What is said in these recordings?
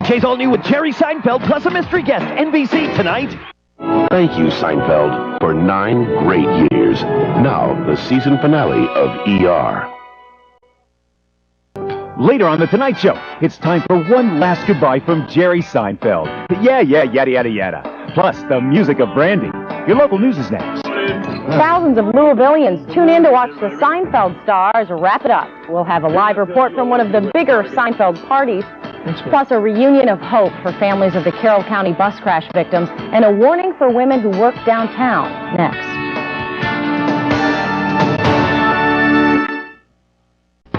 Night Chase all new with Jerry Seinfeld plus a mystery guest. NBC tonight. Thank you, Seinfeld, for 9 great years. Now, the season finale of ER. Later on The Tonight Show, it's time for one last goodbye from Jerry Seinfeld. Yeah, yada, yada, yada. Plus, the music of Brandy. Your local news is next. Thousands of Louisvillians tune in to watch the Seinfeld stars wrap it up. We'll have a live report from one of the bigger Seinfeld parties, plus a reunion of hope for families of the Carroll County bus crash victims, and a warning for women who work downtown. Next.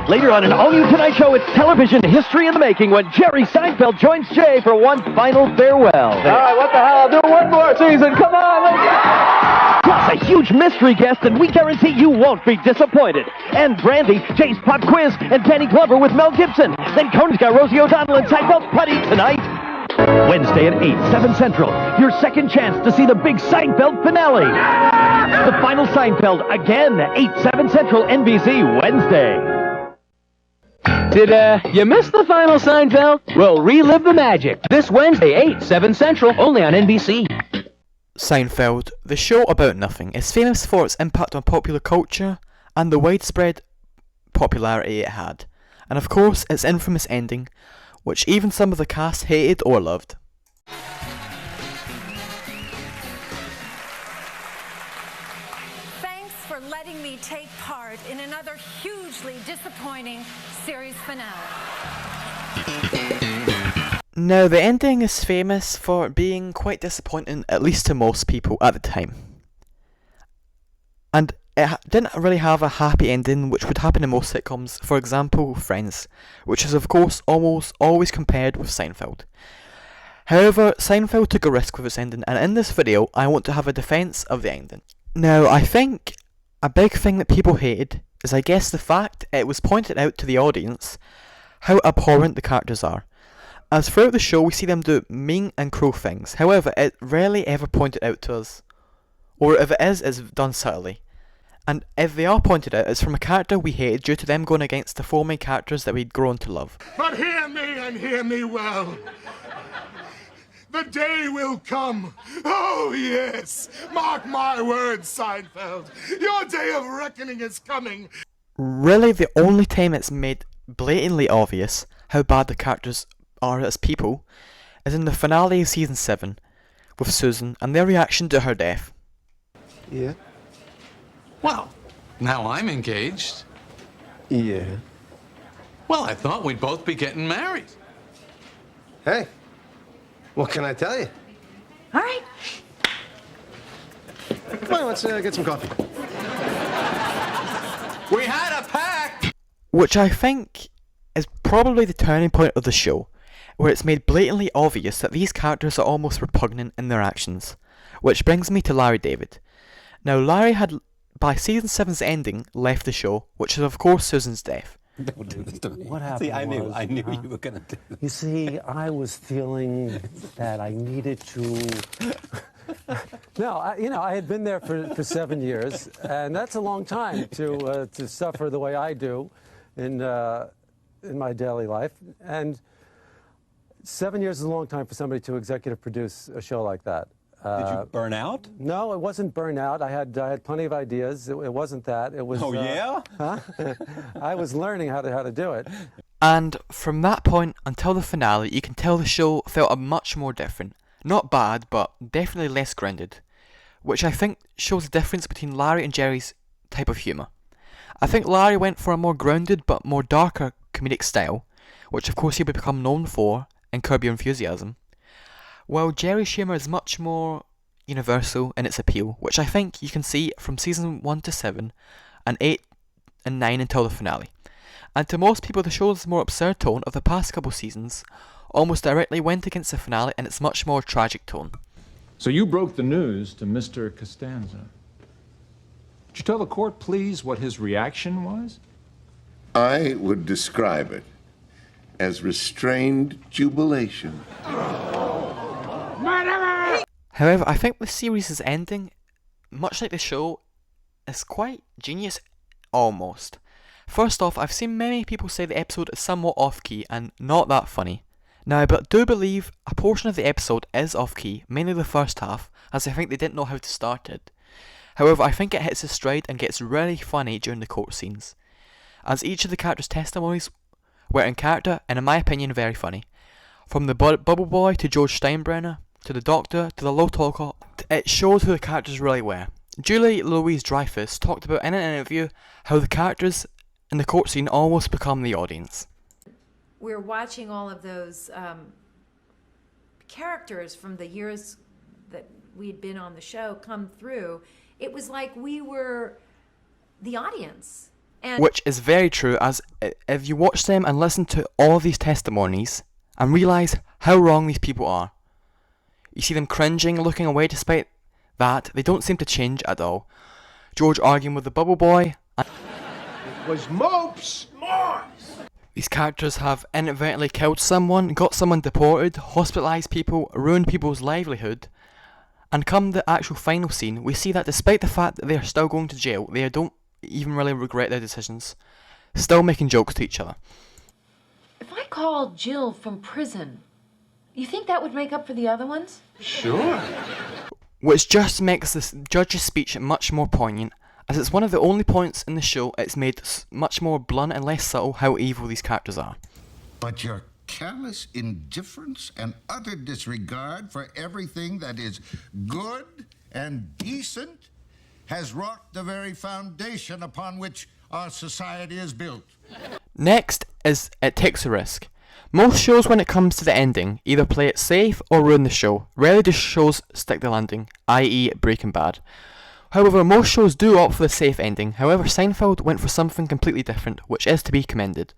Later on an all-new Tonight Show, it's television history in the making when Jerry Seinfeld joins Jay for one final farewell. All right, what the hell? I'll do one more season. Come on, let's go! Plus a huge mystery guest, and we guarantee you won't be disappointed. And Brandy, Jay's pop quiz, and Danny Glover with Mel Gibson. Then Conan's got Rosie O'Donnell and Seinfeld Putty tonight. Wednesday at 8, 7 Central. Your second chance to see the big Seinfeld finale. The final Seinfeld, again, 8, 7 Central, NBC, Wednesday. Did you miss the final Seinfeld? Well, relive the magic this Wednesday, 8, 7 Central, only on NBC. Seinfeld, the show about nothing, is famous for its impact on popular culture and the widespread popularity it had, and of course its infamous ending, which even some of the cast hated or loved. Thanks for letting me take part in another hugely disappointing series finale. Now, the ending is famous for being quite disappointing, at least to most people at the time. And it didn't really have a happy ending, which would happen in most sitcoms, for example, Friends, which is of course almost always compared with Seinfeld. However, Seinfeld took a risk with its ending, and in this video I want to have a defence of the ending. Now, I think a big thing that people hated is, I guess, the fact it was pointed out to the audience how abhorrent the characters are. As throughout the show we see them do mean and cruel things, however it rarely ever pointed out to us. Or if it is, it's done subtly. And if they are pointed out, it's from a character we hated due to them going against the 4 main characters that we'd grown to love. But hear me and hear me well. The day will come. Oh, yes. Mark my words, Seinfeld. Your day of reckoning is coming. Really, the only time it's made blatantly obvious how bad the characters are as people is in the finale of season 7 with Susan and their reaction to her death. Yeah? Well, now I'm engaged. Yeah. Well, I thought we'd both be getting married. Hey, what can I tell you? All right. Come on, let's get some coffee. We had a pact! Which I think is probably the turning point of the show, where it's made blatantly obvious that these characters are almost repugnant in their actions. Which brings me to Larry David. Now, Larry had, by season 7's ending, left the show, which is of course Susan's death. Don't do this to me. What happened? See, I knew you were gonna do this. You see, I was feeling that I needed to. No, I had been there for 7 years, and that's a long time to suffer the way I do in my daily life. And 7 years is a long time for somebody to executive produce a show like that. Did you burn out? No, it wasn't burnout. I had plenty of ideas. It wasn't that. It was. Oh yeah? Huh? I was learning how to do it. And from that point until the finale, you can tell the show felt much more different. Not bad, but definitely less grounded. Which I think shows the difference between Larry and Jerry's type of humour. I think Larry went for a more grounded but more darker comedic style, which of course he would become known for in Curb Your Enthusiasm. While Jerry's humour is much more universal in its appeal, which I think you can see from season 1 to 7, and 8 and 9 until the finale. And to most people, the show's more absurd tone of the past couple seasons almost directly went against the finale and its much more tragic tone. So you broke the news to Mr. Costanza. Could you tell the court, please, what his reaction was? I would describe it as restrained jubilation. However, I think the series' ending, much like the show, is quite genius, almost. First off, I've seen many people say the episode is somewhat off-key and not that funny. Now, but do believe a portion of the episode is off-key, mainly the first half, as I think they didn't know how to start it. However, I think it hits its stride and gets really funny during the court scenes, as each of the characters' testimonies were in character and in my opinion very funny. From the Bubble Boy to George Steinbrenner, to the Doctor, to the Low Talker, it shows who the characters really were. Julie Louise-Dreyfus talked about in an interview how the characters in the court scene almost become the audience. We're watching all of those characters from the years that we'd been on the show come through. It was like we were the audience. And which is very true, as if you watch them and listen to all of these testimonies and realise how wrong these people are. You see them cringing, looking away. Despite that, they don't seem to change at all. George arguing with the Bubble Boy. It was mopes! More! These characters have inadvertently killed someone, got someone deported, hospitalised people, ruined people's livelihood. And come the actual final scene, we see that despite the fact that they are still going to jail, they don't even really regret their decisions. Still making jokes to each other. If I called Jill from prison, you think that would make up for the other ones? Sure. Which just makes this judge's speech much more poignant, as it's one of the only points in the show it's made much more blunt and less subtle how evil these characters are. But your careless indifference and utter disregard for everything that is good and decent has rocked the very foundation upon which our society is built. Next is It Takes a Risk. Most shows, when it comes to the ending, either play it safe or ruin the show. Rarely do shows stick the landing, i.e. Breaking Bad. However, most shows do opt for the safe ending. However, Seinfeld went for something completely different, which is to be commended,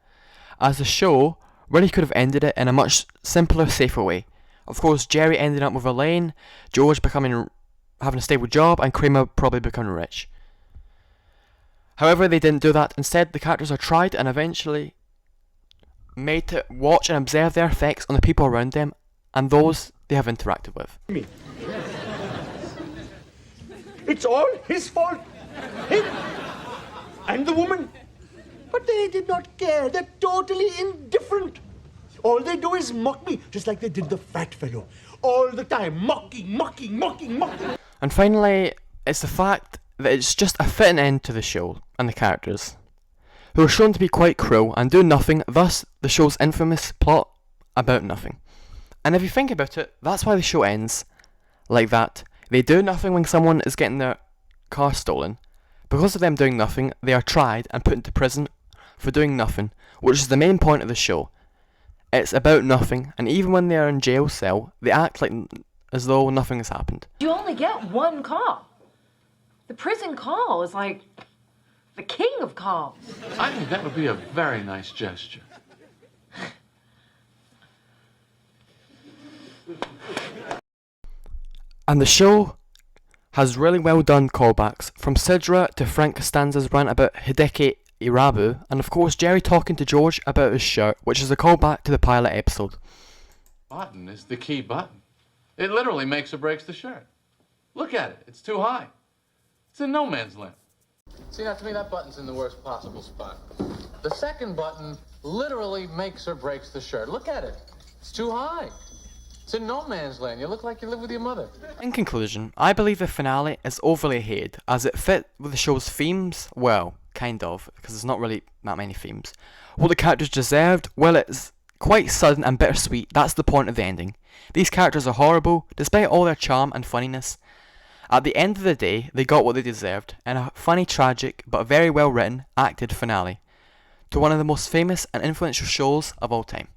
as the show really could have ended it in a much simpler, safer way. Of course, Jerry ending up with Elaine, George having a stable job, and Kramer probably becoming rich. However, they didn't do that. Instead, the characters are tried and eventually made to watch and observe their effects on the people around them and those they have interacted with. It's all his fault. Him and the woman. But they did not care. They're totally indifferent. All they do is mock me, just like they did the fat fellow. All the time, mocking. And finally, it's the fact that it's just a fitting end to the show and the characters, who are shown to be quite cruel and do nothing, thus the show's infamous plot about nothing. And if you think about it, that's why the show ends like that. They do nothing when someone is getting their car stolen. Because of them doing nothing, they are tried and put into prison for doing nothing, which is the main point of the show. It's about nothing, and even when they are in jail cell, they act like as though nothing has happened. You only get one call. The prison call is like the king of calls. I think that would be a very nice gesture. And the show has really well done callbacks, from Sidra to Frank Costanza's rant about Hideki Irabu, and of course Jerry talking to George about his shirt, which is a callback to the pilot episode. Button is the key button. It literally makes or breaks the shirt. Look at it. It's too high. It's in no man's land. See, now to me that button's in the worst possible spot. The second button literally makes or breaks the shirt. Look at it. It's too high. It's in no man's land. You look like you live with your mother. In conclusion, I believe the finale is overly hated, as it fit with the show's themes, well, kind of, because there's not really that many themes. What the characters deserved, well, it's quite sudden and bittersweet. That's the point of the ending. These characters are horrible, despite all their charm and funniness. At the end of the day, they got what they deserved, in a funny, tragic, but very well written, acted finale to one of the most famous and influential shows of all time.